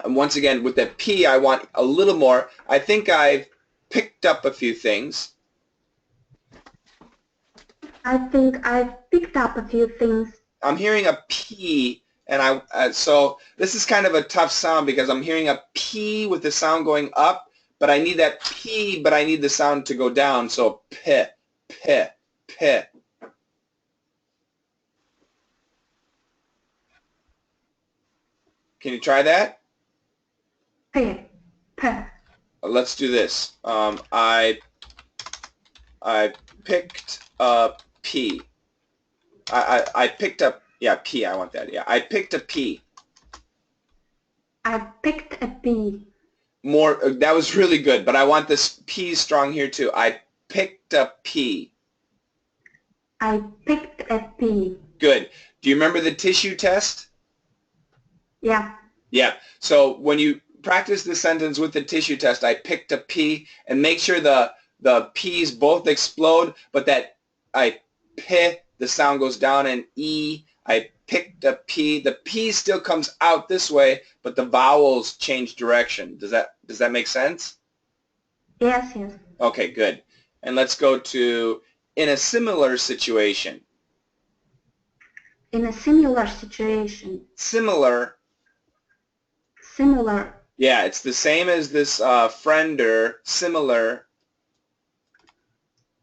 And once again, with the P, I want a little more. I think I've picked up a few things. I think I've picked up a few things. I'm hearing a P, and so this is kind of a tough sound because I'm hearing a P with the sound going up, but I need that P, but I need the sound to go down. So P, P, P. Can you try that? P, P. Let's do this. I picked a P. I picked up, yeah, P, I want that. Yeah, I picked a P. I picked a P. More, that was really good, but I want this P strong here too. I picked a P. I picked a P. Good. Do you remember the tissue test? Yeah. Yeah. So when you practice the sentence with the tissue test, I picked a P, and make sure the P's both explode, but that I P, the sound goes down, and E, I picked a P. The P still comes out this way, but the vowels change direction. Does that make sense? Yes, yes. Okay, good. And let's go to in a similar situation. In a similar situation. Similar. Similar. Yeah, it's the same as this friender. Similar.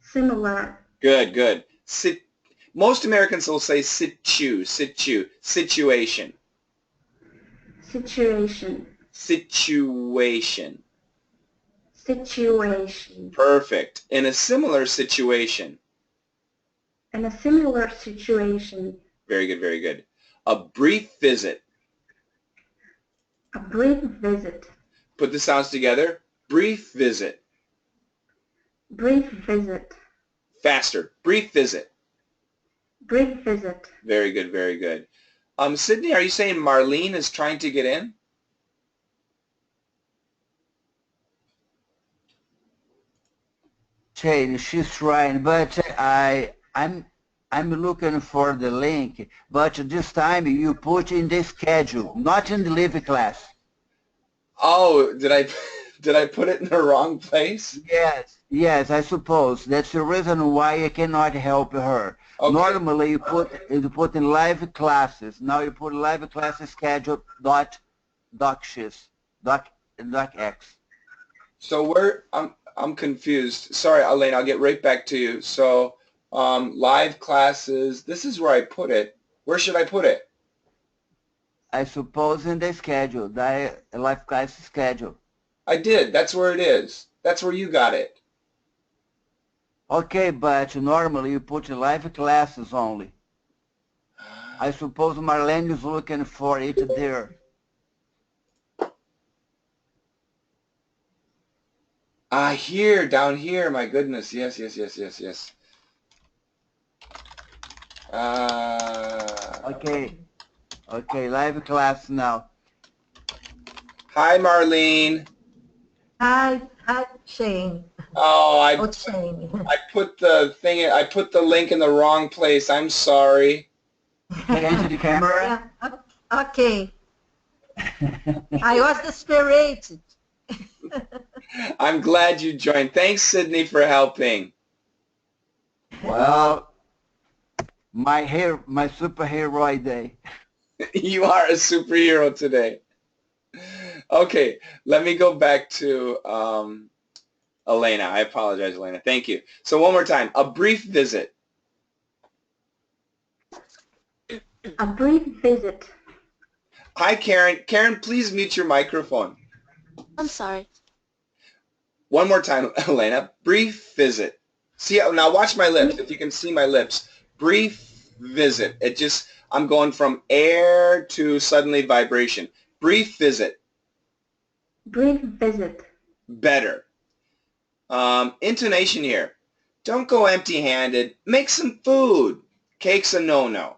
Similar. Good, good. Most Americans will say situation. Situation. Situation. Situation. Perfect. In a similar situation. In a similar situation. Very good, very good. A brief visit. A brief visit. Put the sounds together. Brief visit. Brief visit. Faster. Brief visit. Brief visit. Very good, very good. Sydney, are you saying Marlene is trying to get in? Shane, she's trying, but I'm looking for the link. But this time you put in the schedule, not in the live class. Oh, did I put it in the wrong place? Yes, yes, I suppose that's the reason why I cannot help her. Okay. Normally you put in live classes. Now you put live classes schedule dot x dot x. So I'm confused. Sorry, Elaine, I'll get right back to you. So live classes, this is where I put it. Where should I put it? I suppose in the schedule, the live class schedule. I did. That's where it is. That's where you got it. Okay, but normally you put live classes only. I suppose Marlene is looking for it there. Here, down here. My goodness. Yes, yes, yes, yes, yes. Okay, okay, live class now. Hi, Marlene. Hi, Shane. Oh, Oh, Shane. I put the thing. I put the link in the wrong place. I'm sorry. Change the camera. Yeah, okay. I was desperate. I'm glad you joined. Thanks, Sydney, for helping. Well, my superhero day. You are a superhero today. Okay, let me go back to Elena. I apologize, Elena. Thank you. So one more time. A brief visit. A brief visit. Hi, Karen. Karen, please mute your microphone. I'm sorry. One more time, Elena. Brief visit. See, now watch my lips. If you can see my lips. Brief visit. I'm going from air to suddenly vibration. Brief visit. Brief visit. Better. Intonation here. Don't go empty-handed. Make some food. Cake's a no-no.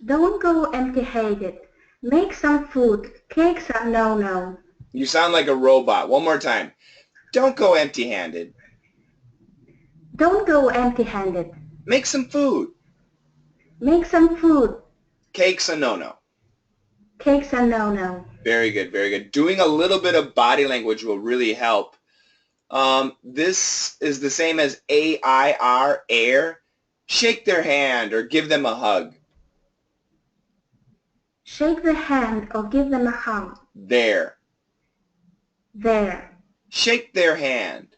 Don't go empty-handed. Make some food. Cakes are no-no. You sound like a robot. One more time. Don't go empty-handed. Don't go empty-handed. Make some food. Make some food. Cake's a no-no. Cake's a no-no. Very good, very good. Doing a little bit of body language will really help. This is the same as AIR, air. Shake their hand or give them a hug. Shake the hand or give them a hug. There. There. Shake their hand.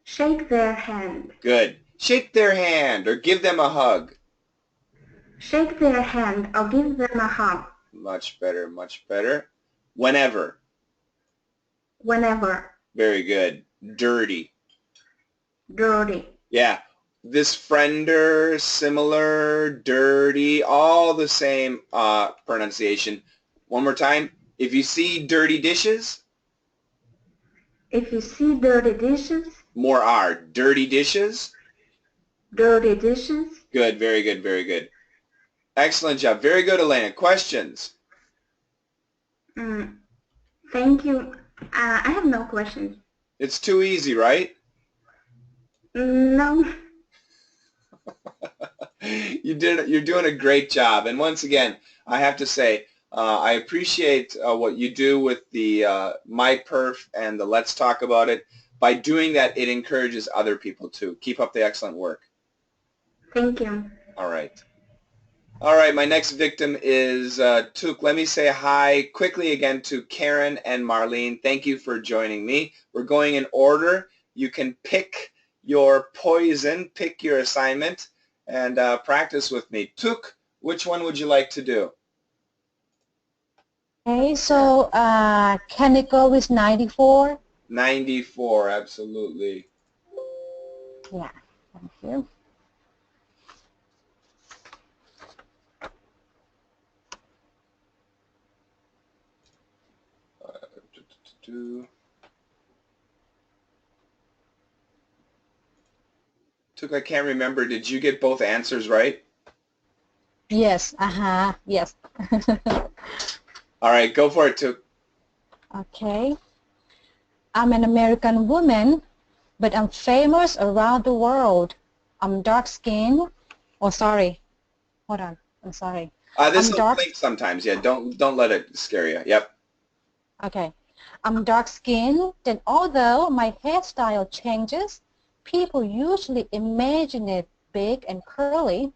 Shake their hand. Good. Shake their hand or give them a hug. Shake their hand or give them a hug. Much better, much better. Whenever. Whenever. Very good. Dirty. Dirty. Yeah. This friender, similar, dirty, all the same pronunciation. One more time. If you see dirty dishes. If you see dirty dishes. More R. Dirty dishes. Dirty dishes. Good. Very good. Very good. Excellent job. Very good, Elena. Questions? Thank you. I have no questions. It's too easy, right? No. You're doing a great job. And once again, I have to say, I appreciate what you do with the My PIRF and the Let's Talk About It. By doing that, it encourages other people too. Keep up the excellent work. Thank you. All right. All right, my next victim is Tuk. Let me say hi quickly again to Karen and Marlene. Thank you for joining me. We're going in order. You can pick your poison, pick your assignment, and practice with me. Tuk, which one would you like to do? Okay, so can it go with 94? 94, absolutely. Yeah, thank you. Tuk, I can't remember. Did you get both answers right? Yes, yes. All right, go for it, Tuk. Okay. I'm an American woman, but I'm famous around the world. I'm dark-skinned. Oh, sorry. Hold on. I'm sorry. This will blink sometimes. Yeah, don't let it scare you. Yep. Okay. I'm dark-skinned, and although my hairstyle changes, people usually imagine it big and curly.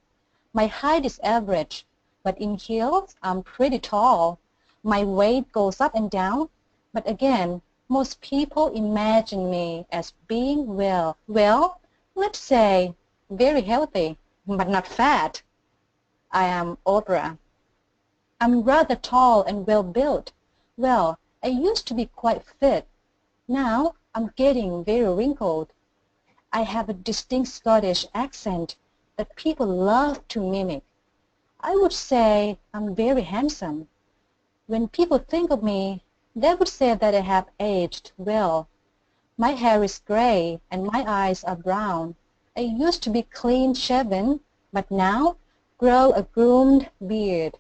My height is average, but in heels, I'm pretty tall. My weight goes up and down, but again, most people imagine me as being well, let's say very healthy, but not fat. I am Oprah. I'm rather tall and well-built. Well, I used to be quite fit. Now I'm getting very wrinkled. I have a distinct Scottish accent that people love to mimic. I would say I'm very handsome. When people think of me, they would say that I have aged well. My hair is gray and my eyes are brown. I used to be clean-shaven, but now grow a groomed beard.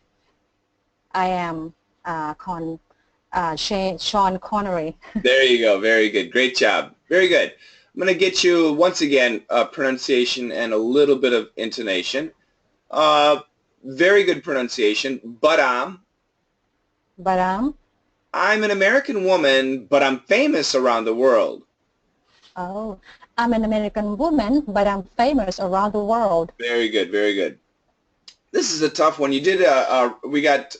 I am Sean Connery. There you go. Very good. Great job. Very good. I'm going to get you, once again, pronunciation and a little bit of intonation. Very good pronunciation. I'm an American woman, but I'm famous around the world. Oh, I'm an American woman, but I'm famous around the world. Very good. Very good. This is a tough one. You did we got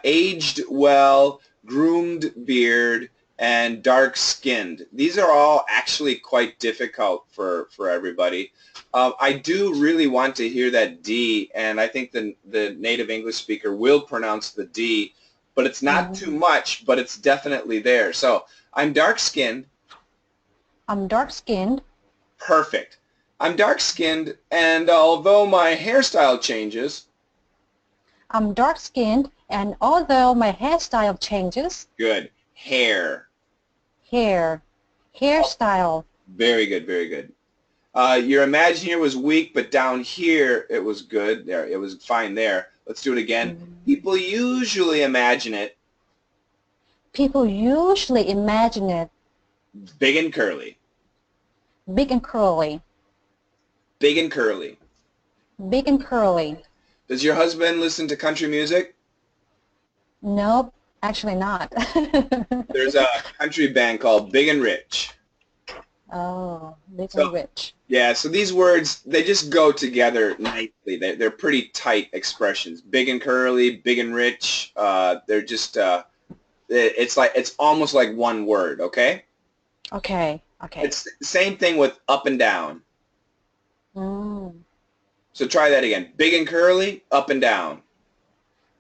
aged well, groomed beard, and dark-skinned. These are all actually quite difficult for everybody. I do really want to hear that D, and I think the native English speaker will pronounce the D, but it's not too much, but it's definitely there. So I'm dark-skinned. I'm dark-skinned. Perfect. I'm dark-skinned, and although my hairstyle changes. I'm dark-skinned, and although my hairstyle changes. Good. Hairstyle. Very good, very good. Your imagine here was weak, but down here it was good. There, it was fine there. Let's do it again. People usually imagine it. People usually imagine it. Big and curly. Big and curly. Big and curly. Big and curly. Does your husband listen to country music? Nope, actually not. There's a country band called Big and Rich. Oh, big So and rich. yeah, so these words, they just go together nicely. They're pretty tight expressions. Big and curly, big and rich. They're just it's almost like one word. Okay. Okay, okay. It's the same thing with up and down. Mm. So try that again. Big and curly, up and down.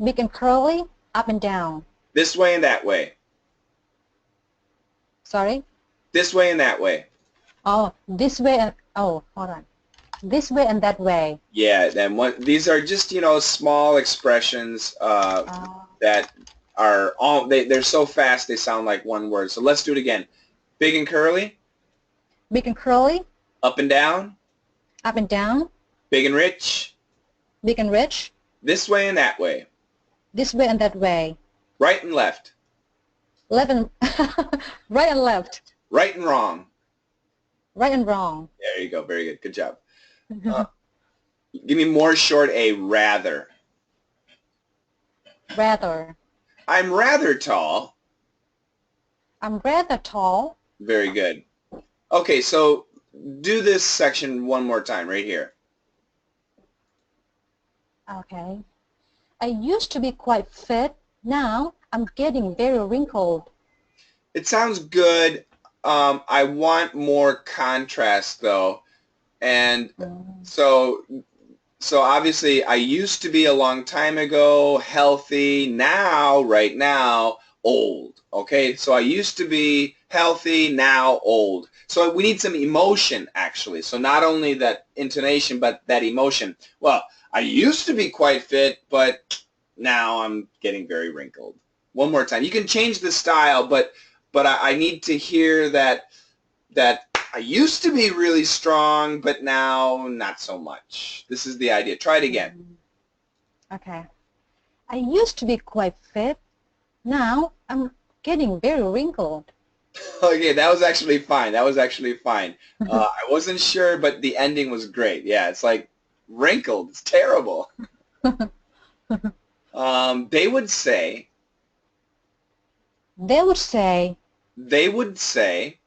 Big and curly, up and down. This way and that way. Sorry? This way and that way. Oh, this way and, oh, hold on. This way and that way. Yeah, then these are just, small expressions that are they're so fast they sound like one word. So let's do it again. Big and curly, Big and curly, up and down, up and down. big and rich, Big and rich, this way and that way, this way and that way. right and left, Left and right and left. right and wrong. Right and wrong. There you go. Very good. Good job. Give me more short A, rather. Rather. I'm rather tall. I'm rather tall. Very good. Okay, so do this section one more time right here. Okay. I used to be quite fit. Now I'm getting very wrinkled. It sounds good. I want more contrast though. And so obviously I used to be a long time ago healthy, now, right now, old. Okay, so I used to be healthy, now old. So we need some emotion actually. So not only that intonation, but that emotion. Well, I used to be quite fit, but now I'm getting very wrinkled. One more time. You can change the style, but I need to hear that I used to be really strong, but now not so much. This is the idea. Try it again. Okay. I used to be quite fit. Now I'm getting very wrinkled. Okay, that was actually fine. That was actually fine. I wasn't sure, but the ending was great. Yeah, it's like wrinkled. It's terrible. They would say. They would say. They would say.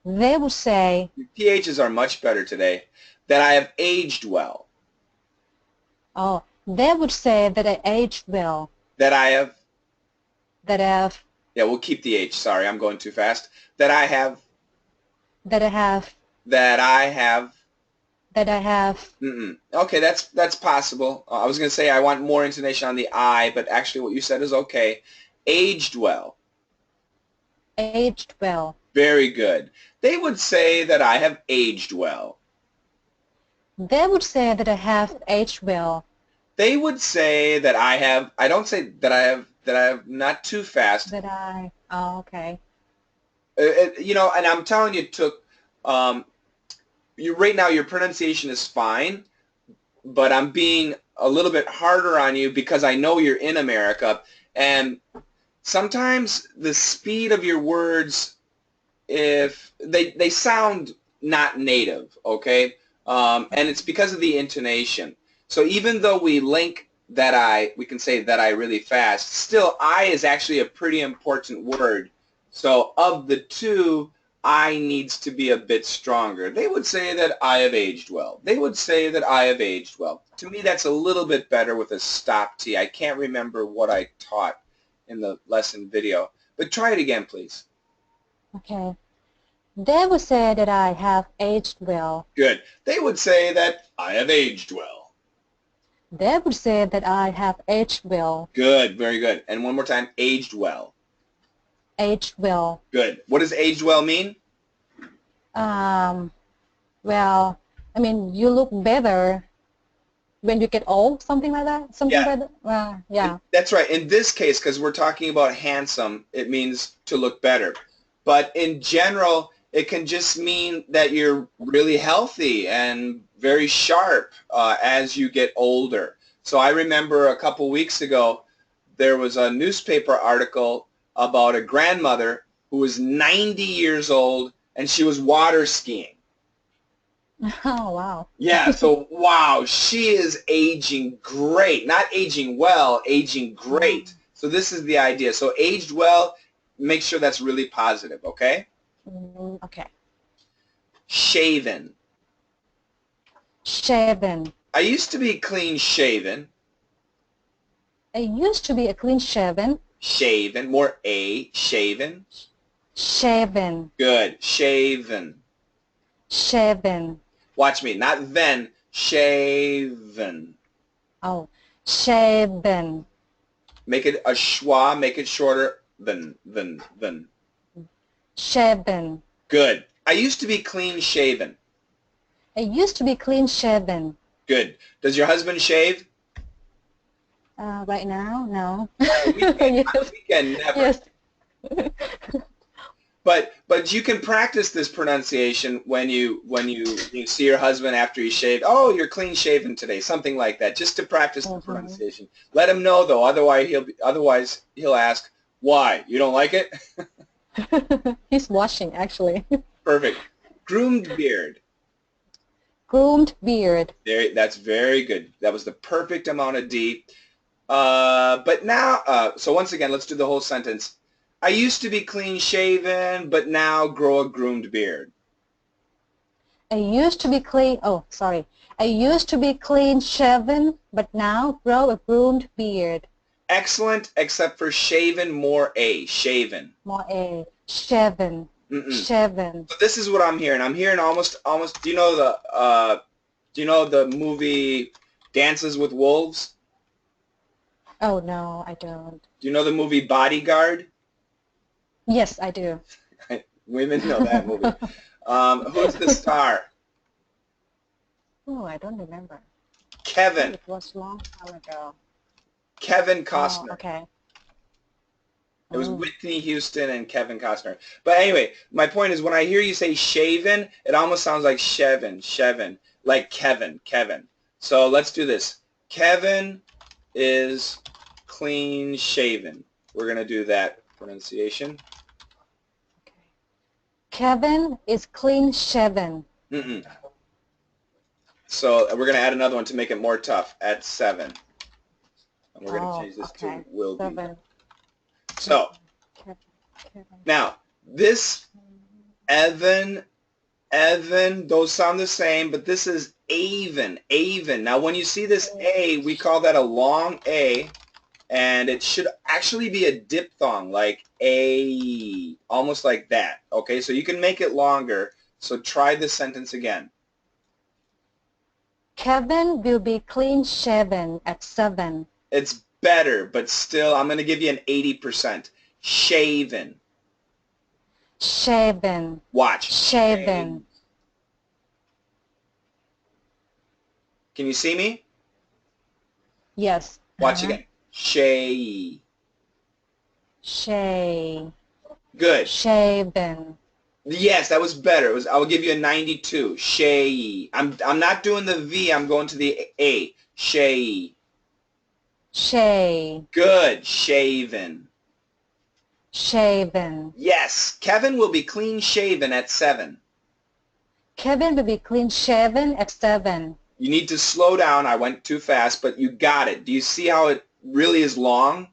They would say. PHs are much better today. That I have aged well. Oh, they would say that I aged well. That I have. That I have. Yeah, we'll keep the H. Sorry, I'm going too fast. That I have. That I have. That I have. That I have. Okay, that's possible. I was going to say I want more intonation on the I, but actually what you said is okay. Aged well. Aged well. Very good. They would say that I have aged well. They would say that I have aged well. They would say that I have. I don't say that I have not too fast. That I. Oh, okay. And I'm telling you, right now your pronunciation is fine, but I'm being a little bit harder on you because I know you're in America, and sometimes the speed of your words, if they sound not native, okay, and it's because of the intonation. So even though we link we can say that I really fast, still I is actually a pretty important word. So of the two, I needs to be a bit stronger. They would say that I have aged well. They would say that I have aged well. To me, that's a little bit better with a stop T. I can't remember what I taught in the lesson video, but try it again, please. Okay. They would say that I have aged well. Good. They would say that I have aged well. They would say that I have aged well. Good. Very good. And one more time, aged well. Aged well. Good. What does aged well mean? Well, I mean, you look better when you get old, something like that? Something Yeah. like that? Yeah. That's right. In this case, because we're talking about handsome, it means to look better. But in general, it can just mean that you're really healthy and very sharp as you get older. So I remember a couple weeks ago, there was a newspaper article about a grandmother who was 90 years old and she was water skiing. Oh, wow. Yeah, so wow, she is aging great. Not aging well, aging great. So this is the idea. So aged well, make sure that's really positive, okay? Okay. Shaven. Shaven. I used to be clean shaven. I used to be a clean shaven. Shaven, more A, shaven. Shaven. Good, shaven. Shaven. Watch me, not then, shaven. Oh, shaven. Make it a schwa, make it shorter than. Shaven. Good. I used to be clean shaven. I used to be clean shaven. Good. Does your husband shave? Right now, no. On the weekend, on the Yes. weekend, never. Yes. But you can practice this pronunciation when you see your husband after he shaved. Oh, you're clean shaven today, something like that, just to practice the pronunciation. Let him know though, otherwise he'll ask why. You don't like it? He's washing, actually. Perfect. Groomed beard. Groomed beard. That's very good. That was the perfect amount of D. But now, so once again, let's do the whole sentence. I used to be clean shaven, but now grow a groomed beard. I used to be clean. Oh, sorry. I used to be clean shaven, but now grow a groomed beard. Excellent, except for shaven, more A. Shaven. More a shaven. Shaven. So this is what I'm hearing. I'm hearing almost. Do you know the movie Dances with Wolves? Oh, no, I don't. Do you know the movie Bodyguard? Yes, I do. Women know that movie. Who's the star? Oh, I don't remember. Kevin. It was long time ago. Kevin Costner. Oh, okay. It was Whitney Houston and Kevin Costner. But anyway, my point is when I hear you say shaven, it almost sounds like Chevin, like Kevin. So let's do this. Kevin is clean shaven. We're going to do that pronunciation. Okay. Kevin is clean shaven. So we're going to add another one to make it more tough at 7. And we're going to change this to will be. 7. So Kevin. now this Evan, those sound the same, but this is Avon. Now when you see this A, we call that a long A, and it should actually be a diphthong, like A, almost like that. Okay, so you can make it longer. So try this sentence again. Kevin will be clean shaven at 7. It's better, but still, I'm going to give you an 80%. Shaven. Shaven. Watch. Shaven. Can you see me? Yes. Watch again. Shay. Shay. Good. Shaven. Yes, that was better. I will give you a 92. Shay. I'm not doing the V. I'm going to the A. Shay. Shay. Good. Shaven. Shaven. Yes. Kevin will be clean shaven at 7. Kevin will be clean shaven at 7. You need to slow down. I went too fast, but you got it. Do you see how it really is long?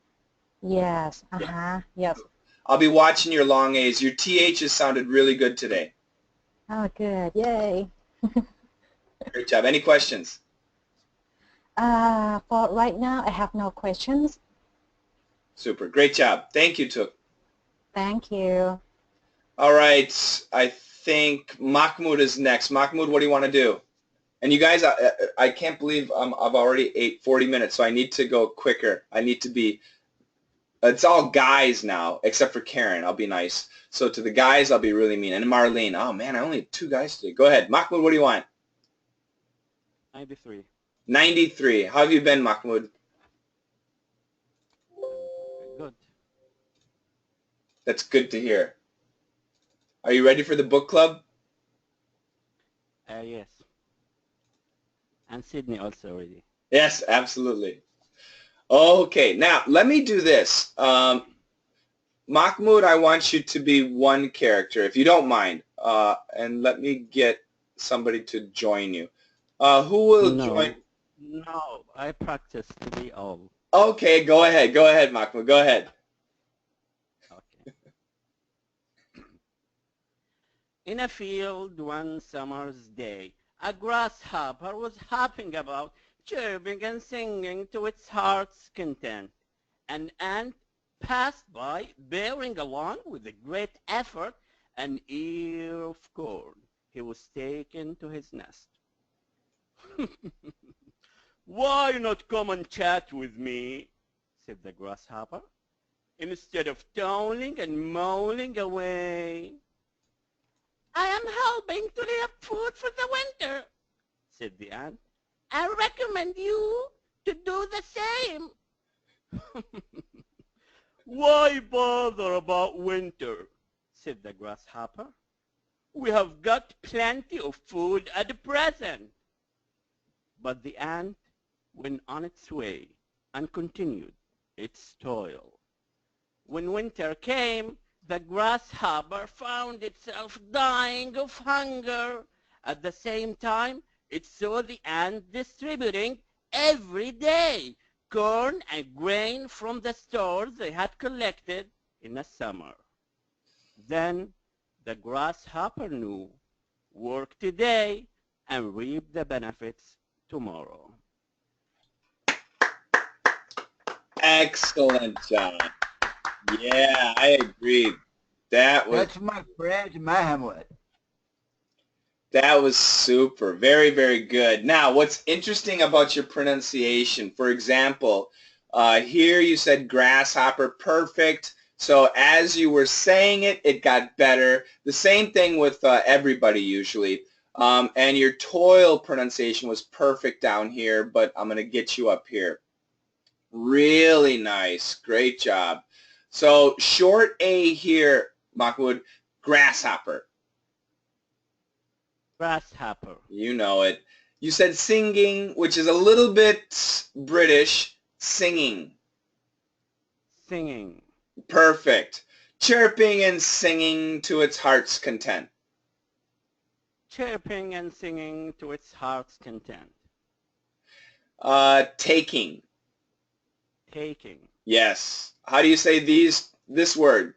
Yes. Yes. I'll be watching your long A's. Your THs sounded really good today. Oh, good. Yay. Great job. Any questions? For right now, I have no questions. Super. Great job. Thank you, Tuk. Thank you. All right. I think Mahmoud is next. Mahmoud, what do you want to do? And you guys, I can't believe I've already ate 40 minutes, so I need to go quicker. I need to be, it's all guys now, except for Karen. I'll be nice. So to the guys, I'll be really mean. And Marlene, oh man, I only had 2 guys today. Go ahead. Mahmoud, what do you want? 93. 93. How have you been, Mahmoud? Good. That's good to hear. Are you ready for the book club? Yes. And Sydney also ready. Yes, absolutely. Okay, now let me do this. Mahmoud, I want you to be one character, if you don't mind. And let me get somebody to join you. Who will join? No, I practice to be all. Okay, go ahead. Go ahead, Mahmoud. Go ahead. Okay. In a field one summer's day, a grasshopper was hopping about, chirping and singing to its heart's content. An ant passed by, bearing along with a great effort an ear of corn. He was taken to his nest. Why not come and chat with me? Said the grasshopper, instead of toiling and mowing away. I am helping to lay up food for the winter, said the ant. I recommend you to do the same. Why bother about winter? Said the grasshopper. We have got plenty of food at present. But the ant went on its way and continued its toil. When winter came, the grasshopper found itself dying of hunger. At the same time, it saw the ant distributing every day corn and grain from the stores they had collected in the summer. Then the grasshopper knew, work today and reap the benefits tomorrow. Excellent job. Yeah, I agree. That's my friend Mahmoud. That was super. Very, very good. Now, what's interesting about your pronunciation, for example, here you said grasshopper, perfect. So as you were saying it, it got better. The same thing with everybody usually. And your toil pronunciation was perfect down here, but I'm going to get you up here. Really nice. Great job. So short A here, Mahmoud, grasshopper. Grasshopper. You know it. You said singing, which is a little bit British. Singing. Singing. Perfect. Chirping and singing to its heart's content. Chirping and singing to its heart's content. Taking. Taking. Yes. How do you say this word?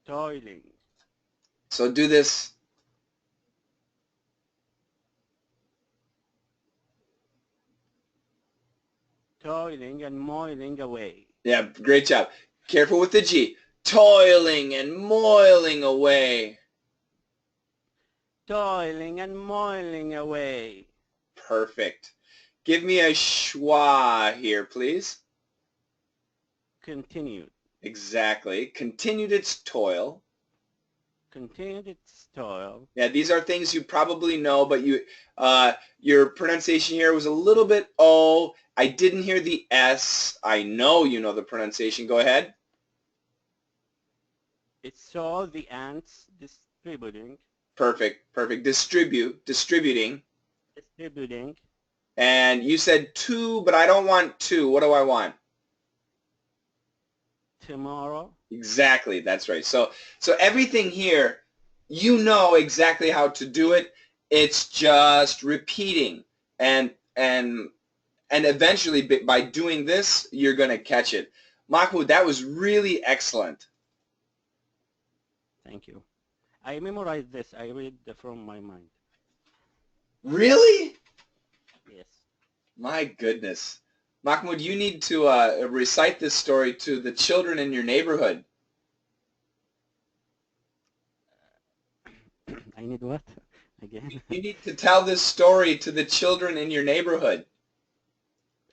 Toiling. So do this. Toiling and moiling away. Yeah, great job. Careful with the G. Toiling and moiling away. Toiling and moiling away. Perfect. Give me a schwa here, please. Continued. Exactly. Continued its toil. Continued its toil. Yeah, these are things you probably know, but your pronunciation here was a little bit O. I didn't hear the S. I know you know the pronunciation. Go ahead. It saw the ants distributing. Perfect. Perfect. Distributing. Distributing. And you said two, but I don't want two. What do I want? Tomorrow. Exactly. That's right. So everything here, you know exactly how to do it. It's just repeating, and eventually by doing this, you're going to catch it. Mahmoud, that was really excellent. Thank you. I memorized this. I read from my mind. Really? Yes. My goodness. Mahmoud, you need to recite this story to the children in your neighborhood. I need what? Again? You need to tell this story to the children in your neighborhood.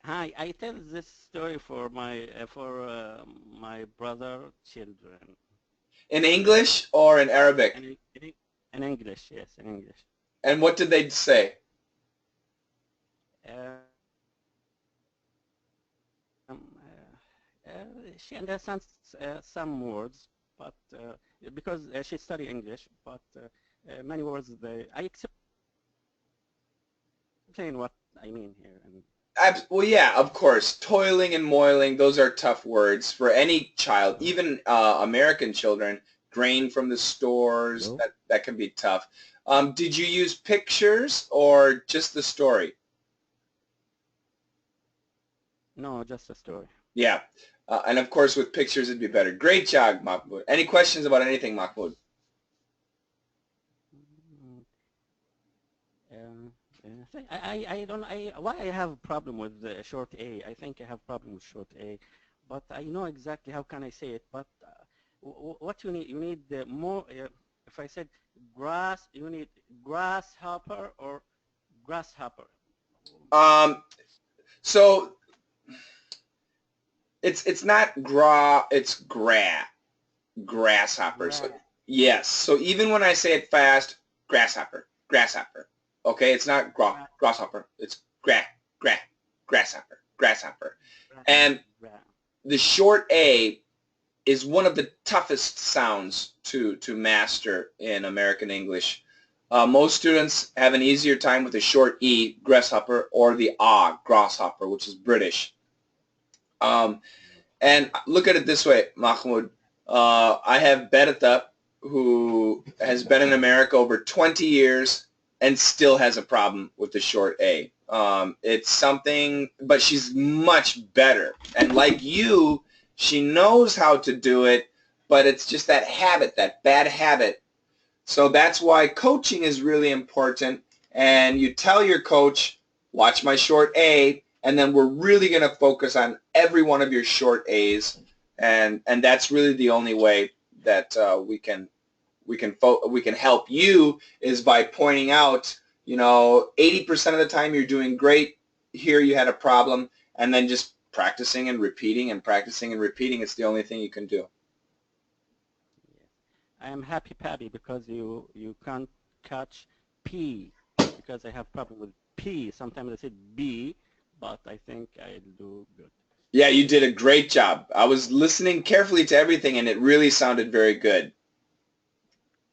Hi, I tell this story for my brother children. In English or in Arabic? In English, yes, in English. And what did they say? She understands some words, but because she studied English, but many words I explain what I mean here. Well, yeah, of course. Toiling and moiling, those are tough words for any child, even American children. grain from the stores. No, That can be tough. Did you use pictures or just the story? no, just a story. Yeah. And of course, with pictures, it'd be better. Great job, Mahmoud. Any questions about anything, Mahmoud? Mm, I don't why I have a problem with the short A. I think I have problem with short A, but I know exactly how can I say it. But what you need more. If I said grass, you need grasshopper or grasshopper. Um, so it's not it's grasshopper. So Grass. yes. So even when I say it fast, grasshopper. Okay, it's not grasshopper. It's grasshopper. Grass. And Grass. the short A is one of the toughest sounds to master in American English. Most students have an easier time with the short E, grasshopper, or the ah, grasshopper, which is British. And look at it this way, Mahmoud. I have Beretha, who has been in America over 20 years and still has a problem with the short A. It's something, but she's much better. And like you, she knows how to do it, but it's just that habit, that bad habit. So that's why coaching is really important. And you tell your coach, watch my short A, and then we're really going to focus on every one of your short A's. And that's really the only way that we can help you is by pointing out, 80% of the time you're doing great. Here you had a problem, and then just practicing and repeating and practicing and repeating. It's the only thing you can do. Yes. I am happy, Pappy, because you can't catch P because I have problem with P. Sometimes I say B, but I think I'll do good. Yeah, you did a great job. I was listening carefully to everything, and it really sounded very good.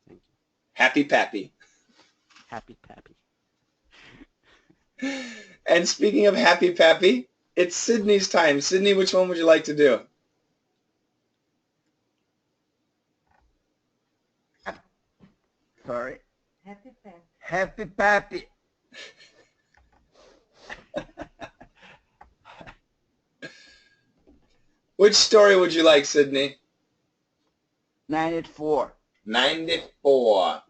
Thank you. Happy Pappy. Happy, Pappy. And speaking of Happy Pappy, it's Sydney's time. Sydney, which one would you like to do? Sorry. Happy Pappy. Happy Pappy. Which story would you like, Sydney? 94. 94.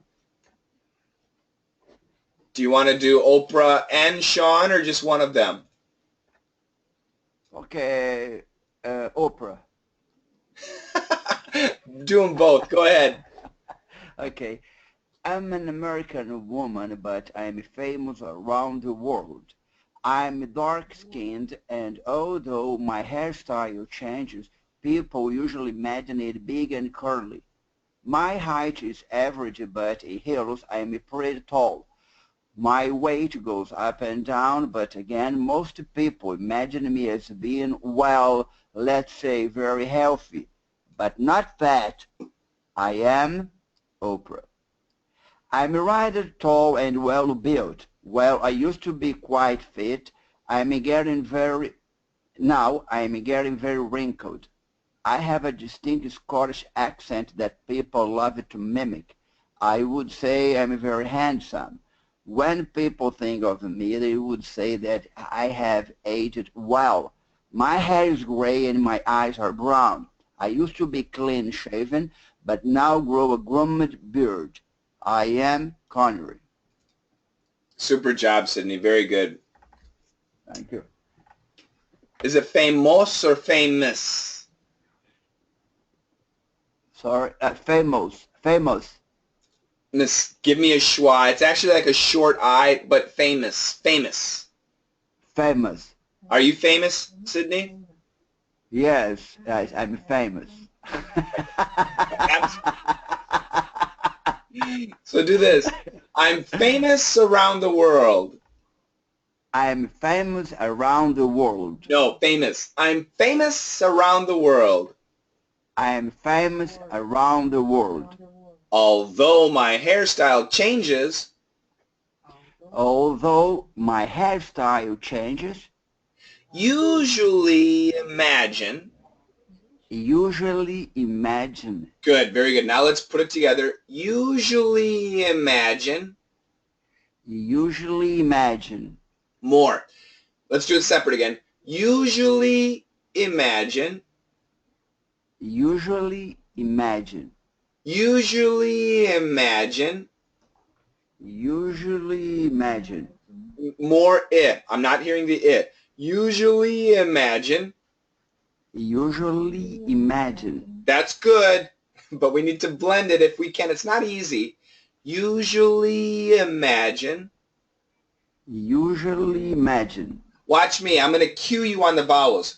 Do you want to do Oprah and Sean or just one of them? Okay, Oprah. Do them both. Go ahead. Okay, I'm an American woman, but I'm famous around the world. I'm dark-skinned, and although my hairstyle changes, people usually imagine it big and curly. My height is average, but in heels I'm pretty tall. My weight goes up and down, but again, most people imagine me as being, well, let's say very healthy, but not fat. I am Oprah. I'm rather tall and well built. Well, I used to be quite fit. Now I'm getting very wrinkled. I have a distinct Scottish accent that people love to mimic. I would say I'm very handsome. When people think of me, they would say that I have aged well. My hair is gray and my eyes are brown. I used to be clean-shaven, but now grow a groomed beard. I am Connery. Super job, Sydney. Very good. Thank you. Is it famous or famous? Sorry, famous. Miss, give me a schwa. It's actually like a short I, but famous. Famous. Famous. Are you famous, Sydney? Yes, I'm famous. So do this. I'm famous around the world. I'm famous around the world. No, famous. I'm famous around the world. I am famous around the world. Although my hairstyle changes, Although my hairstyle changes, usually imagine Usually imagine. Good, very good. Now let's put it together. Usually imagine. Usually imagine. More. Let's do it separate again. Usually imagine. Usually imagine. Usually imagine. Usually imagine. More I. I'm not hearing the I. Usually imagine. Usually imagine. That's good, but we need to blend it if we can. It's not easy. Usually imagine. Usually imagine. Watch me. I'm going to cue you on the vowels.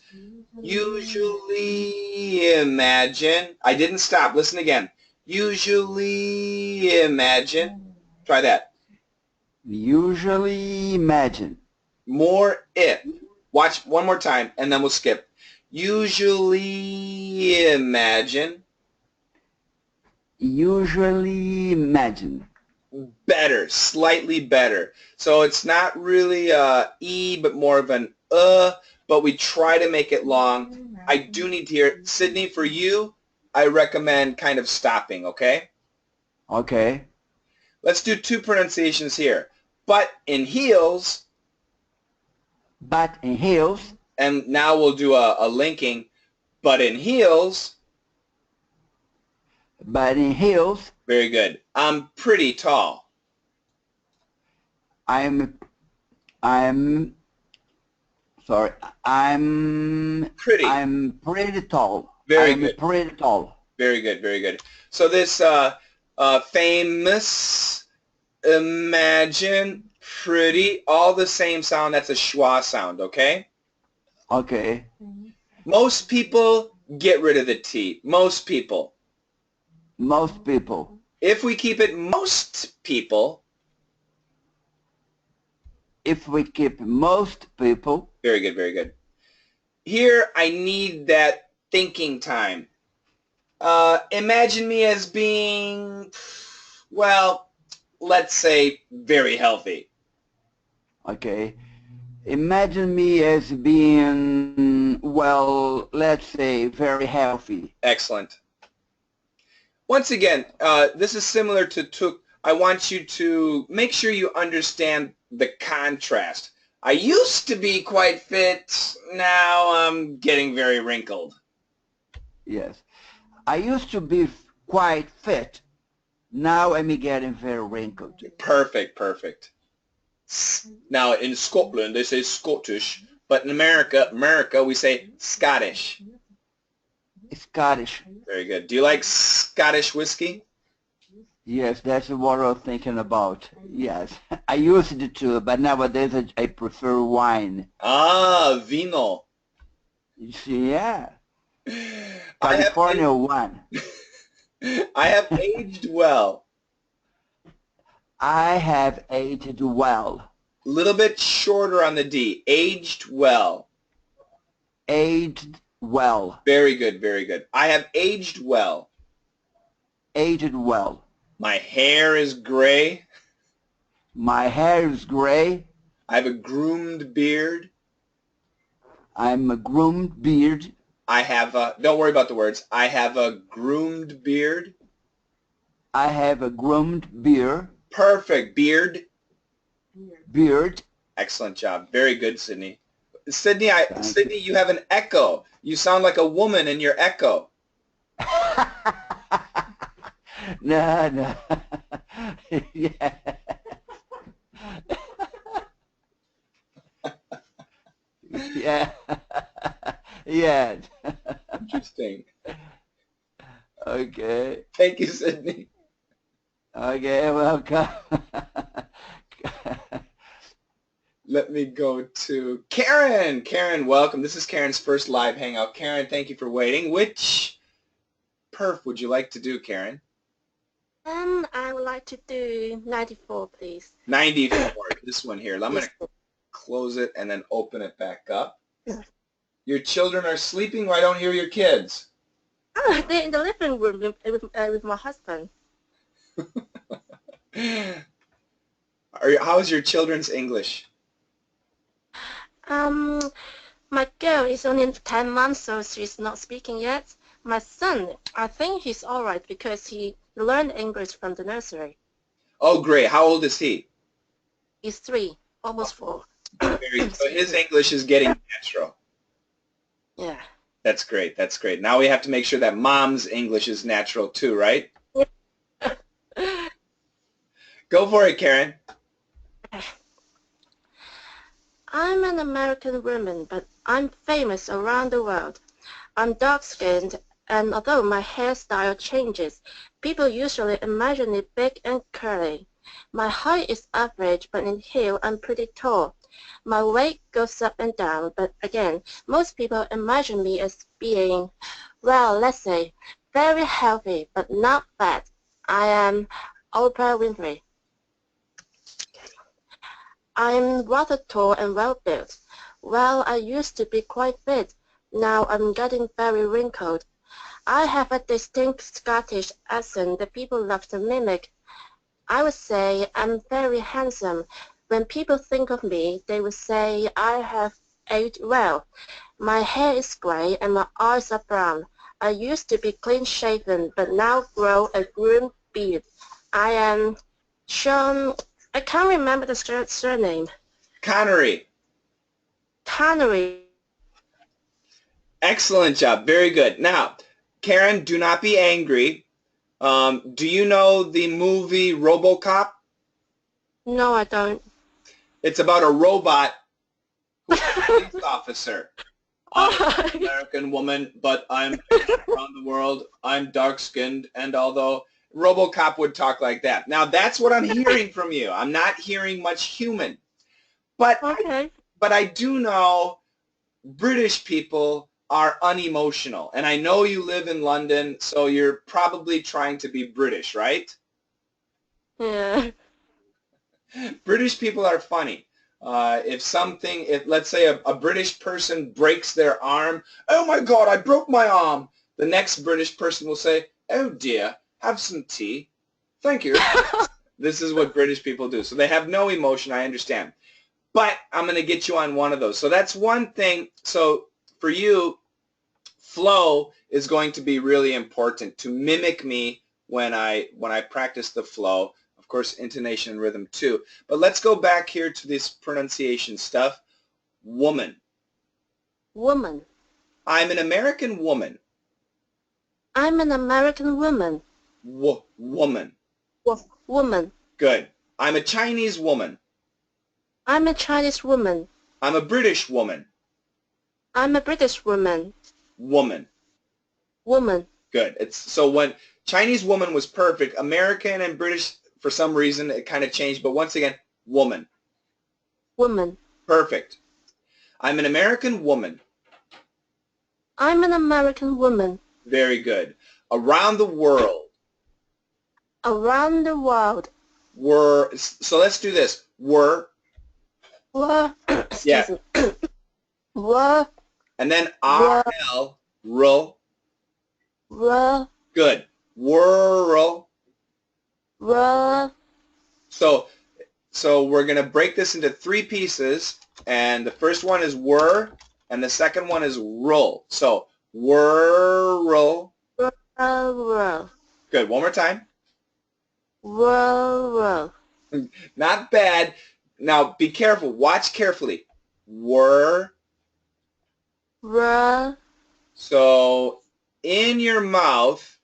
Usually imagine. I didn't stop. Listen again. Usually imagine. Try that. Usually imagine. More I. Watch one more time, and then we'll skip. Usually imagine. Usually imagine. Better, slightly better. So it's not really E, but more of an but we try to make it long. I do need to hear it. Sydney, for you, I recommend kind of stopping, okay? Okay. Let's do two pronunciations here. Butt in heels, Butt in heels. and now we'll do a linking. Butt in heels. Butt in heels. Very good. I'm pretty tall. I'm sorry. Pretty. I'm pretty tall. Very I'm good. pretty tall. Very good, very good. So this famous, imagine, pretty, all the same sound. That's a schwa sound, okay? Okay. Most people get rid of the T. Most people. Most people. If we keep it most people, If we keep most people. very good, very good. Here, I need that thinking time. Imagine me as being, well, let's say very healthy. Okay. Imagine me as being, well, let's say very healthy. Excellent. Once again, this is similar to Tuk. I want you to make sure you understand the contrast. I used to be quite fit. Now I'm getting very wrinkled. Yes. I used to be quite fit. Now I'm getting very wrinkled. Perfect, perfect. Now in Scotland they say Scottish, but in America we say Scottish. Scottish. Very good. Do you like Scottish whiskey? Yes, that's what I was thinking about. Yes. I used it to, but nowadays I prefer wine. Ah, vino. You see, yeah. I have California wine. I have aged well. I have aged well. A little bit shorter on the D. Aged well. Aged well. Very good, very good. I have aged well. Aged well. My hair is gray. My hair is gray. I have a groomed beard. I'm a groomed beard. I have a, don't worry about the words. I have a groomed beard. I have a groomed beard. Perfect. Beard. Beard. Excellent job. Very good, Sydney. Sydney, Thank Sydney, you have an echo. You sound like a woman in your echo. No, no. Yeah. Yeah. Yeah. Interesting. Okay. Thank you, Sydney. Okay, welcome. Let me go to Karen. Karen, welcome. This is Karen's first live hangout. Karen, thank you for waiting. Which perf would you like to do, Karen? I would like to do 94, please. 94. This one here. I'm going to close it and then open it back up. Your children are sleeping, or I don't hear your kids? Oh, they're in the living room with my husband. How's your children's English? My girl is only 10 months, so she's not speaking yet. My son, I think he's all right because he learned English from the nursery. Oh, great. How old is he? He's 3, almost 4. So Excuse his me. English is getting natural. Yeah. That's great. That's great. Now we have to make sure that mom's English is natural too, right? Go for it, Karen. I'm an American woman, but I'm famous around the world. I'm dark-skinned, and although my hairstyle changes, people usually imagine it big and curly. My height is average, but in heel I'm pretty tall. My weight goes up and down, but again, most people imagine me as being, well, let's say, very healthy, but not fat. I am Oprah Winfrey. I'm rather tall and well-built. Well, I used to be quite fit. Now I'm getting very wrinkled. I have a distinct Scottish accent that people love to mimic. I would say I'm very handsome. When people think of me, they would say I have aged well. My hair is gray and my eyes are brown. I used to be clean-shaven, but now grow a groomed beard. I am Sean. I can't remember the surname. Connery. Connery. Excellent job. Very good. Now, Karen, do not be angry. Do you know the movie RoboCop? No, I don't. It's about a robot who's a police officer. I'm Oh, an American woman, but I'm around the world. I'm dark-skinned, and although RoboCop would talk like that. Now, that's what I'm hearing from you. I'm not hearing much human. But okay. but I do know British people are unemotional. And I know you live in London, so you're probably trying to be British, right? Yeah. British people are funny. If let's say a British person breaks their arm, oh my God, I broke my arm. The next British person will say, oh dear, have some tea. Thank you. This is what British people do. So they have no emotion, I understand. But I'm going to get you on one of those. So that's one thing. So for you, flow is going to be really important to mimic me when I practice the flow. Of course, intonation and rhythm too. But let's go back here to this pronunciation stuff. Woman. Woman. I'm an American woman. I'm an American woman. Woman. Woman. Good. I'm a Chinese woman. I'm a Chinese woman. I'm a British woman. I'm a British woman. Woman. Woman. Good. So when Chinese woman was perfect, American and British, for some reason, it kind of changed. But once again, woman. Woman. Perfect. I'm an American woman. I'm an American woman. Very good. Around the world. Around the world. So let's do this. Excuse me. Were. And then Were. RL. Rural. Were. Good. Rural. Were. So we're going to break this into 3 pieces. And the first one is were, and the second one is rural. So rural. Were. Good. One more time. Were. Not bad. Now be careful. Watch carefully. Were. So in your mouth,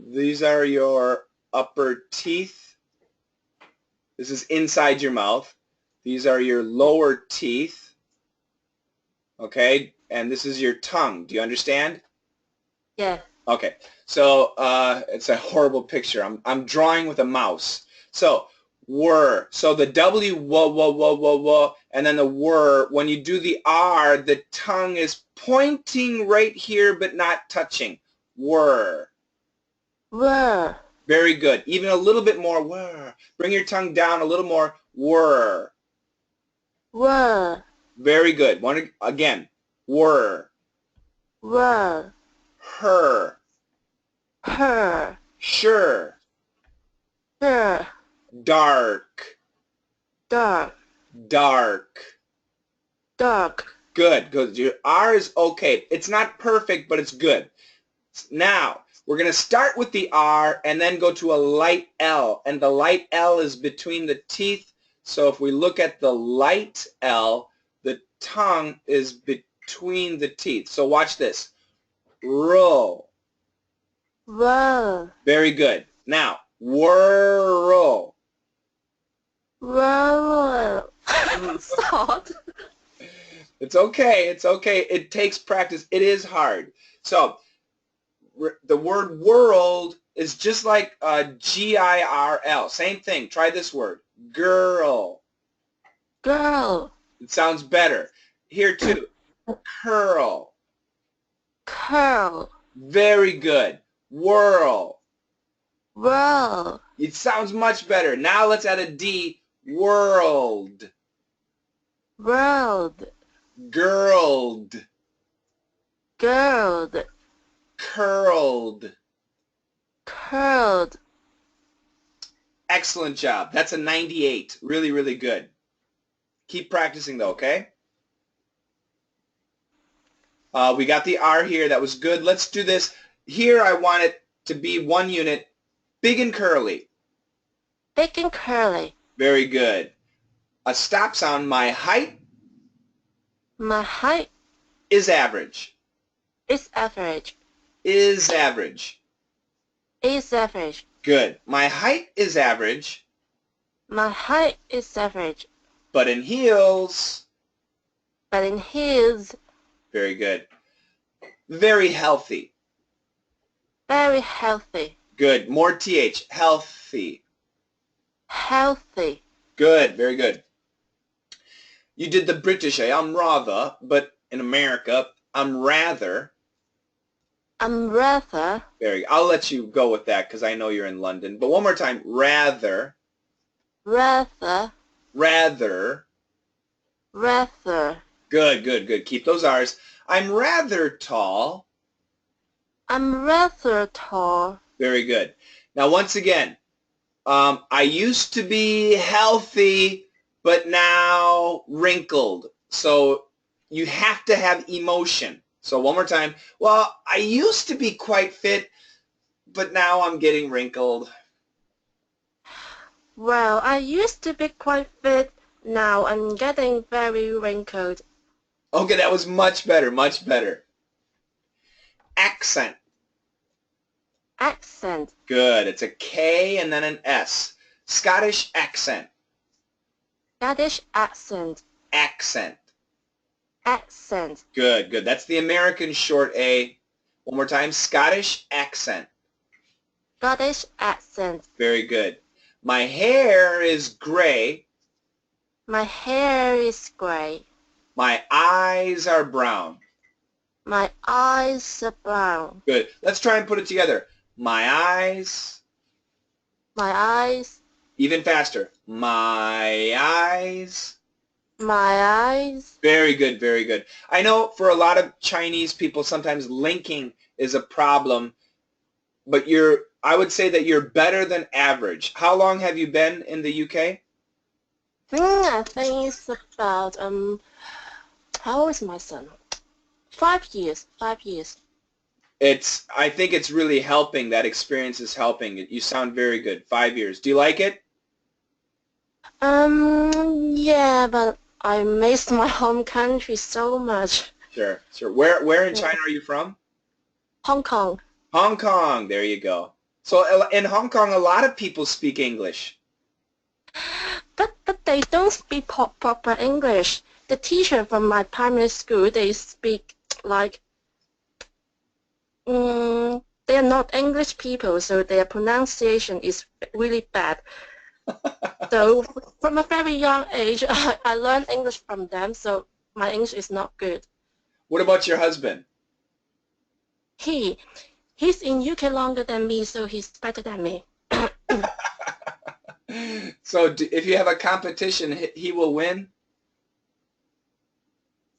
these are your upper teeth. This is inside your mouth. These are your lower teeth. Okay? And this is your tongue. Do you understand? Yeah. Okay. So it's a horrible picture. I'm drawing with a mouse. So were. So the W, whoa, and then the were. When you do the R, the tongue is pointing right here but not touching. Were. Were. Very good. Even a little bit more. Were. Bring your tongue down a little more. Were. Were. Very good. One again. Were. Were. Her. Her. Sure. Sure. Dark. Dark. Dark. Dark. Good. Good. Your R is okay. It's not perfect, but it's good. Now, we're going to start with the R and then go to a light L. And the light L is between the teeth. So if we look at the light L, the tongue is between the teeth. So watch this. Roll. Roll. Very good. Now, whirl. Roll. Salt. It's okay. It's okay. It takes practice. It is hard. So the word world is just like G-I-R-L. Same thing. Try this word. Girl. Girl. It sounds better. Here too. Curl. Curl. Very good. Whirl. Whirl. It sounds much better. Now let's add a D. World. World. Girled. Girled. Curled. Curled. Excellent job. That's a 98. Really, really good. Keep practicing though, okay? We got the R here. That was good. Let's do this. Here I want it to be one unit. Big and curly. Big and curly. Very good. A stop sound. My height My height is average. is average. Is average. Is average. Good. My height is average, My height is average. but in heels. But in heels, Very good. Very healthy. very healthy. Good. More TH. Healthy. Healthy. Good. Very good. You did the British. I'm rather, but in America, I'm rather. I'm rather. Very. I'll let you go with that because I know you're in London. But one more time. Rather. Rather. Rather. Rather. Good, good, good. Keep those R's. I'm rather tall. I'm rather tall. Very good. Now, once again, I used to be healthy, but now wrinkled. So you have to have emotion. So one more time. Well, I used to be quite fit, but now I'm getting wrinkled. Well, I used to be quite fit. Now I'm getting very wrinkled. Okay, that was much better, much better. Accent. Accent. Good. It's a K and then an S. Scottish accent. Scottish accent. Accent. Accent. Good, good. That's the American short A. One more time. Scottish accent. Scottish accent. Very good. My hair is gray. My hair is gray. My eyes are brown. My eyes are brown. Good. Let's try and put it together. My eyes. My eyes. Even faster. My eyes. My eyes. Very good, very good. I know for a lot of Chinese people, sometimes linking is a problem, but I would say that you're better than average. How long have you been in the UK? I think it's about, how old is my son? 5 years. 5 years. I think it's really helping. That experience is helping. You sound very good. 5 years. Do you like it? Yeah, but I miss my home country so much. Sure, sure. Where in China are you from? Hong Kong. Hong Kong. There you go. So in Hong Kong, a lot of people speak English. But they don't speak proper English. The teacher from my primary school, they speak like, they are not English people, so their pronunciation is really bad. So from a very young age, I learned English from them, so my English is not good. What about your husband? He's in UK longer than me, so he's better than me. So if you have a competition, he will win?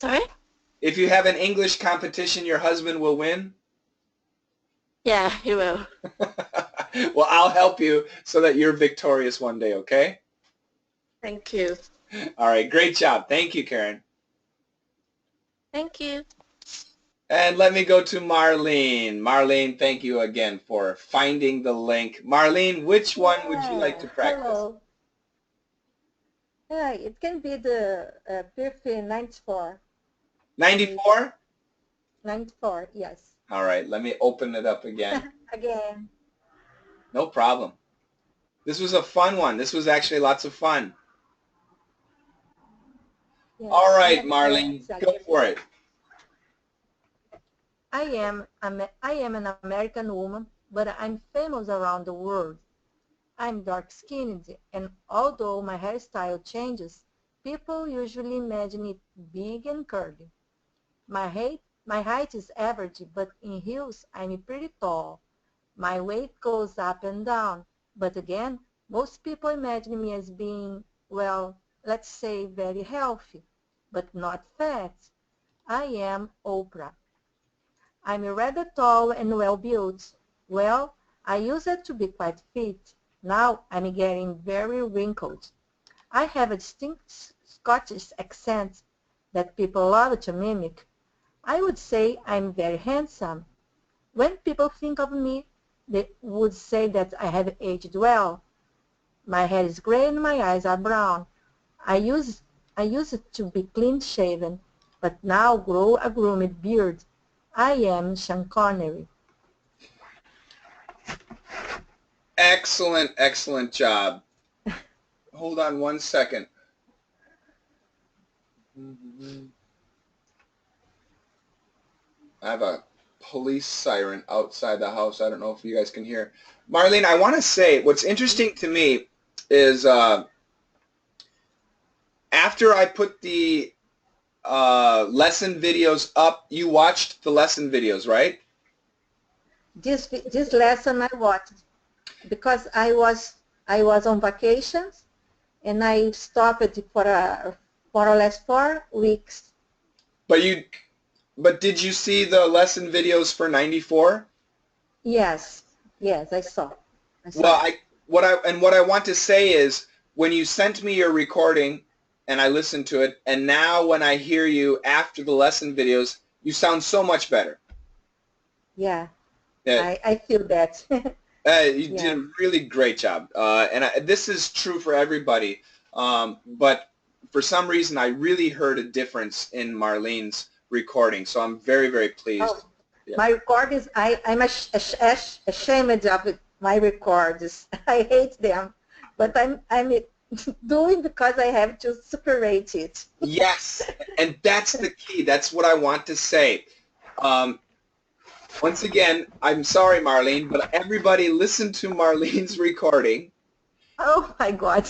Sorry? If you have an English competition, your husband will win? Yeah, he will. Well, I'll help you so that you're victorious one day, okay? Thank you. All right, great job. Thank you, Karen. Thank you. And let me go to Marlene. Marlene, thank you again for finding the link. Marlene, which one would you like to practice? Hello. Yeah, it can be the PIRF 94. 94? 94, yes. All right, let me open it up again. Again. No problem. This was a fun one. This was actually lots of fun. Yes, All I right, have Marlene, friends. go for it. I am an American woman, but I'm famous around the world. I'm dark-skinned, and although my hairstyle changes, people usually imagine it big and curly. My height is average, but in heels I'm pretty tall. My weight goes up and down, but again, most people imagine me as being, well, let's say very healthy, but not fat. I am Oprah. I'm rather tall and well-built. Well, I used to be quite fit. Now I'm getting very wrinkled. I have a distinct Scottish accent that people love to mimic. I would say I'm very handsome. When people think of me, they would say that I have aged well. My hair is gray and my eyes are brown. I used, I used to be clean-shaven, but now grow a groomed beard. I am Sean Connery. Excellent, excellent job. Hold on one second. I have a police siren outside the house. I don't know if you guys can hear. Marlene, I want to say what's interesting to me is after I put the lesson videos up, you watched the lesson videos, right? This lesson I watched because I was on vacations and I stopped for more or less 4 weeks. But did you see the lesson videos for 94? Yes, yes, I saw. Well, it. what I want to say is when you sent me your recording and I listened to it, and now when I hear you after the lesson videos, you sound so much better. Yeah, Uh, I feel that. you did Yeah. a really great job, this is true for everybody. But for some reason, I really heard a difference in Marlene's recording, so I'm very, very pleased. Oh, Yeah. my record is, I'm ashamed of my records. I hate them, but I'm doing because I have to separate it. Yes, and that's the key. That's what I want to say. Once again, I'm sorry, Marlene, but everybody listen to Marlene's recording Oh my God.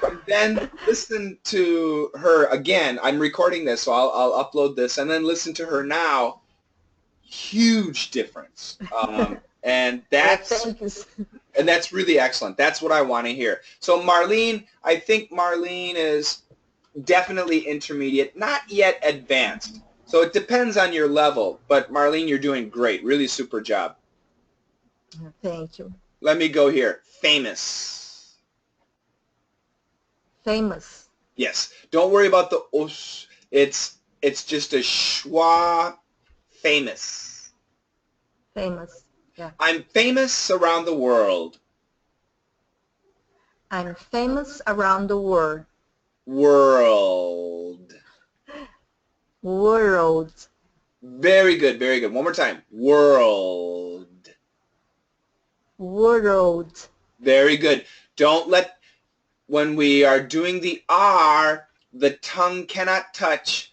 and then listen to her again. I'm recording this, so I'll upload this and then listen to her now. Huge difference. And Yeah, that's thank you. and that's really excellent. That's what I want to hear. So Marlene, I think Marlene is definitely intermediate, not yet advanced. So it depends on your level. But Marlene, you're doing great. Really super job. Thank you. Let me go here. Famous. Famous. Yes. Don't worry about the us. It's just a schwa. Famous. Famous. Yeah. I'm famous around the world. I'm famous around the world. World. World. Very good. Very good. One more time. World. World. Very good. Don't let, when we are doing the R, the tongue cannot touch.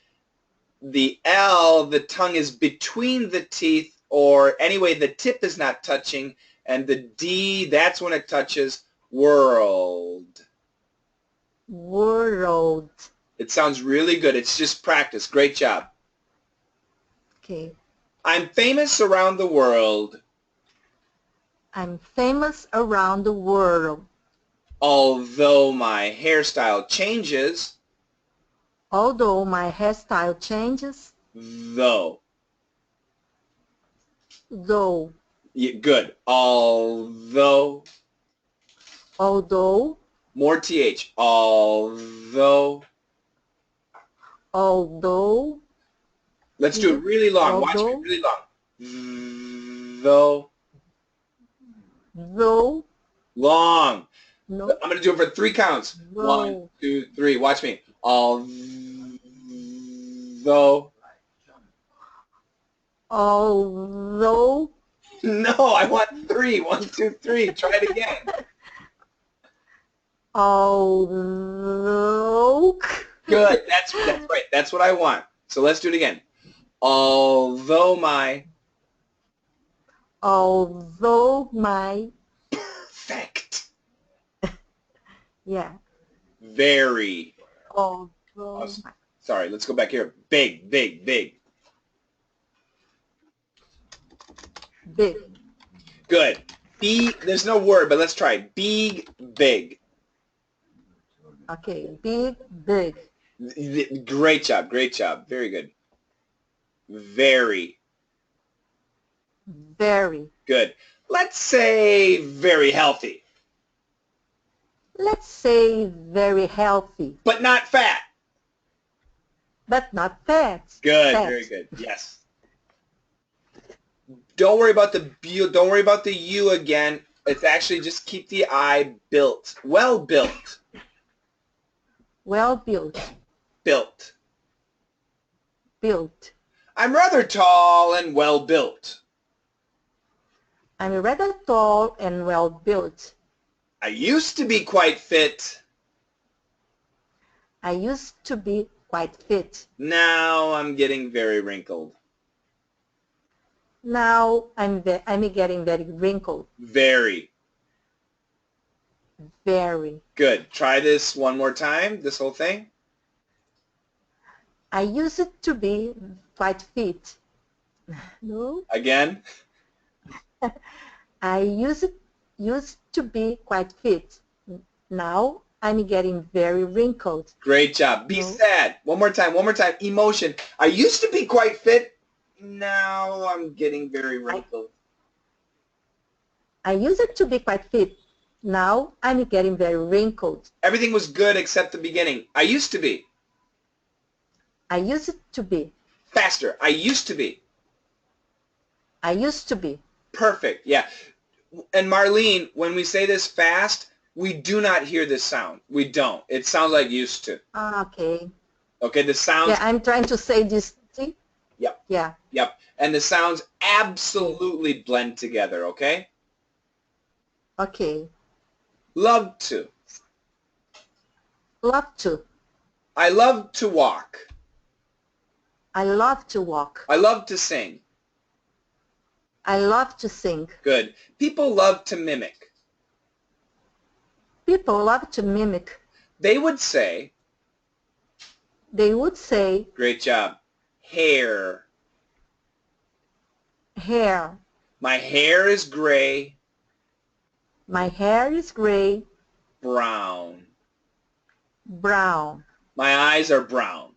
The L, the tongue is between the teeth, or anyway, the tip is not touching. And the D, that's when it touches. World. World. It sounds really good. It's just practice. Great job. Okay. I'm famous around the world. I'm famous around the world. Although my hairstyle changes, Although my hairstyle changes, though. though. Yeah, good. Although. Although. More TH. Although. Although. Let's do it really long. Watch me, although, really long. Though. though, Long. no, I'm going to do it for 3 counts. 1, though, 2, 3. Watch me. Although. although, No, I want 3. 1, 2, 3. Try it again. although, Good. That's right. That's what I want. So let's do it again. Although my although my, perfect. yeah, Very. although my, Sorry, let's go back here. Big, big, big. big, Good. There's no word, but let's try it. Big, big. okay, big, big, Great job. Great job. Very good. Very. very. Good. Let's say very healthy, Let's say very healthy, but not fat. but not fat. Good. Fat. Very good. Yes. Don't worry about the don't worry about the U again. It's actually just keep the I built. Well built. Well built, Built. built. I'm rather tall and well built. I'm rather tall and well built. I used to be quite fit. I used to be quite fit. Now I'm getting very wrinkled. Now I'm getting very wrinkled. Very. Very. Good. Try this one more time, this whole thing. I used to be quite fit. No. Again. I used to be quite fit. Now I'm getting very wrinkled. Great job. Be No. sad. One more time. One more time. Emotion. I used to be quite fit. Now I'm getting very wrinkled. I used to be quite fit. Now I'm getting very wrinkled. Everything was good except the beginning. I used to be. I used to be. Faster. I used to be. I used to be. Perfect. Yeah. And Marlene, when we say this fast, we do not hear this sound. We don't. It sounds like used to. Okay. Okay, the sounds. Yeah, I'm trying to say this. See? Yep. Yeah. Yep. And the sounds absolutely blend together, okay? Okay. Love to. Love to. I love to walk. I love to walk. I love to sing. I love to sing. Good. People love to mimic. People love to mimic. They would say, They would say great job, hair. hair. My hair is gray, My hair is gray, brown. brown. My eyes are brown.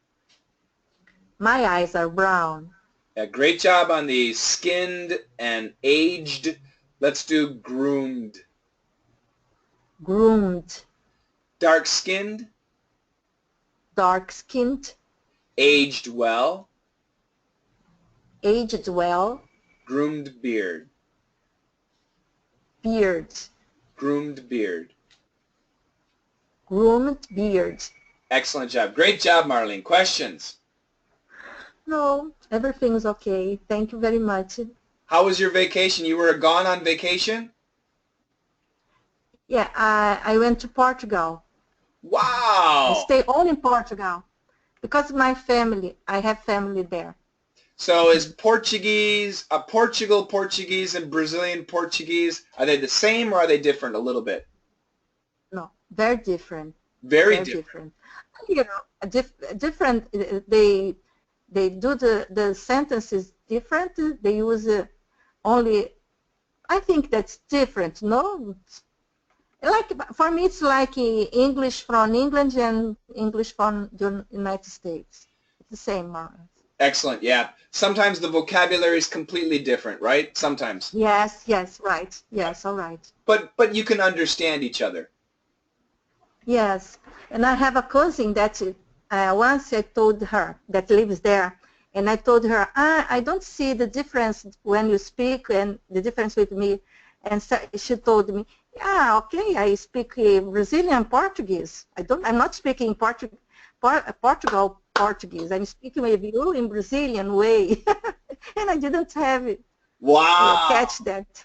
My eyes are brown. Yeah, great job on the skinned and aged. Let's do groomed. Groomed. Dark-skinned, Dark-skinned. aged well, Aged well. groomed beard. Beard. Groomed beard. Groomed beard. Excellent job. Great job, Marlene. Questions? No, everything's okay. Thank you very much. How was your vacation? You were gone on vacation? Yeah, I went to Portugal. I Wow. stay all in Portugal because my family, I have family there. So is Portuguese, Portugal Portuguese and Brazilian Portuguese, are they the same or are they different a little bit? No, very different. Very Very different. different. You know, different. They do the sentences different. They use only. I think that's different. No, like for me, it's like English from England and English from the United States. It's the same. Excellent, yeah. Sometimes the vocabulary is completely different, right? Sometimes. Yes, yes, right. Yes, all right. But you can understand each other. Yes, and I have a cousin that once I told her that lives there, And I told her, I don't see the difference when you speak and the difference with me. And so she told me, yeah, okay, I speak Brazilian Portuguese. I'm not speaking Portugal Portuguese. I'm speaking with you in Brazilian way. And I didn't have it. Wow. Catch that.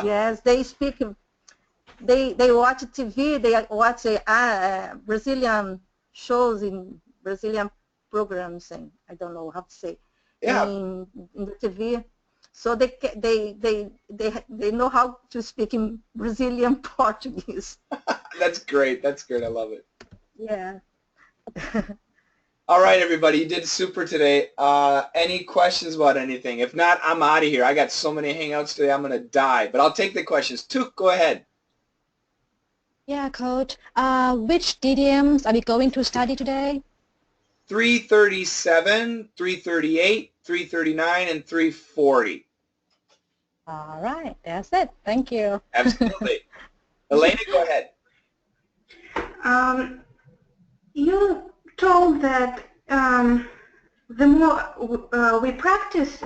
Yes, they speak. They watch TV. They watch Brazilian shows in Brazilian programs, and I don't know how to say in the TV. So they know how to speak in Brazilian Portuguese. That's great. That's great. I love it. Yeah. All right, everybody. You did super today. Any questions about anything? If not, I'm out of here. I got so many hangouts today, I'm going to die. But I'll take the questions. Tuk, go ahead. Yeah, Coach. Which idioms are we going to study today? 337, 338, 339, and 340. All right, that's it. Thank you. Absolutely. Elena, go ahead. You told that the more we practice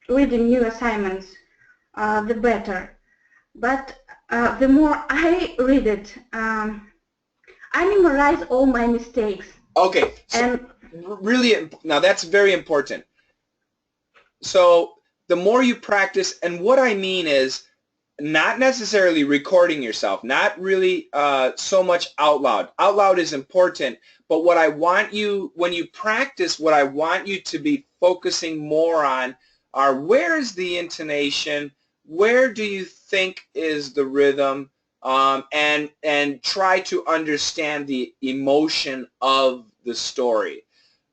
reading new assignments, the better. But the more I read it, I memorize all my mistakes. Okay. So And really, now that's very important. So the more you practice, and what I mean is not necessarily recording yourself, not really so much out loud. Out loud is important, but what I want you, when you practice, what I want you to be focusing more on are where is the intonation, where do you think is the rhythm, and try to understand the emotion of the story.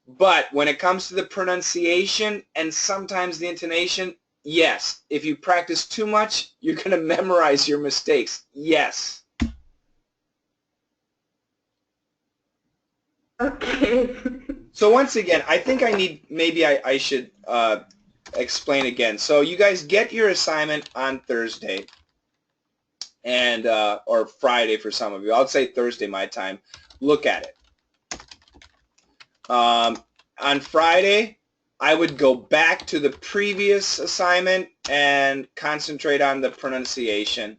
But when it comes to the pronunciation and sometimes the intonation, yes. If you practice too much, you're going to memorize your mistakes. Yes. okay. So once again, I think maybe I should explain again. So you guys get your assignment on Thursday and or Friday for some of you. I'll say Thursday my time. Look at it. On Friday, I would go back to the previous assignment and concentrate on the pronunciation.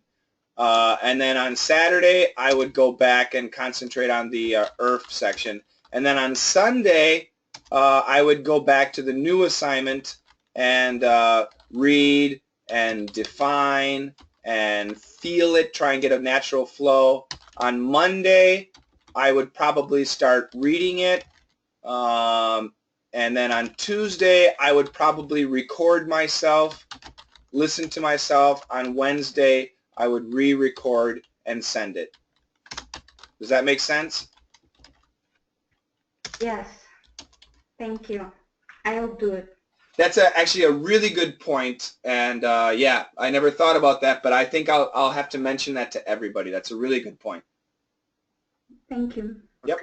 And then on Saturday, I would go back and concentrate on the PIRF section. And then on Sunday, I would go back to the new assignment and read and define and feel it, try and get a natural flow. On Monday, I would probably start reading it. And then on Tuesday, I would probably record myself, listen to myself. On Wednesday, I would re-record and send it. Does that make sense? Yes. Thank you. I'll do it. That's actually a really good point. And yeah, I never thought about that, but I think I'll have to mention that to everybody. That's a really good point. Thank you. Yep.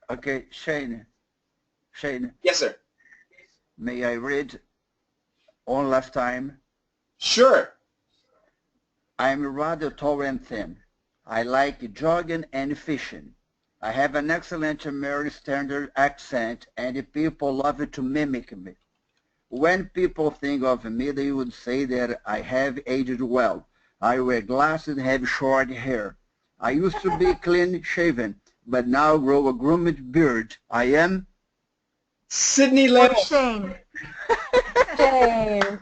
Okay, Shane. Yes, sir. May I read one last time? Sure. I'm rather tall and thin. I like jogging and fishing. I have an excellent American Standard accent, and people love to mimic me. When people think of me, they would say that I have aged well. I wear glasses and have short hair. I used to be clean-shaven, but now grow a groomed beard. I am Sydney Lemon. Shane. Shane.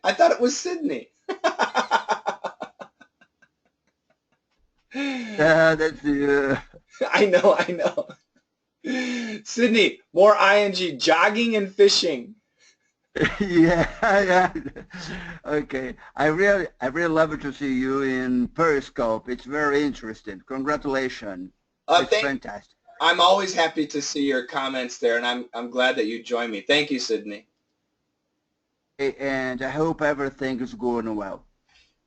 I thought it was Sydney. that's I know. Sydney, more ing, jogging and fishing. yeah. Okay. I really love to see you in Periscope. It's very interesting. Congratulations. It's fantastic. I'm always happy to see your comments there, and I'm glad that you joined me. Thank you, Sydney. And I hope everything is going well.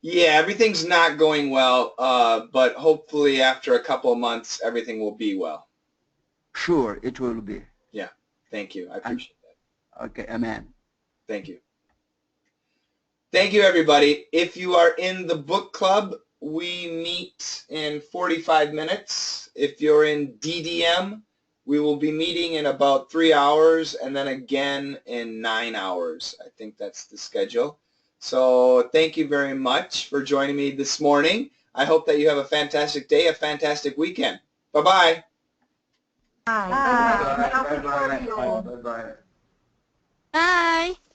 Yeah, everything's not going well, but hopefully after a couple of months, everything will be well. Sure, it will be. Yeah, thank you. I appreciate that. Okay, amen. Thank you. Thank you, everybody. If you are in the book club, we meet in 45 minutes. If you're in DDM, We will be meeting in about 3 hours and then again in 9 hours. I think that's the schedule. So thank you very much for joining me this morning. I hope that you have a fantastic day, a fantastic weekend. Bye-bye. Bye. Bye. Bye-bye. Bye-bye.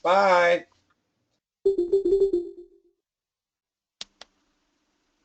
Bye. Bye.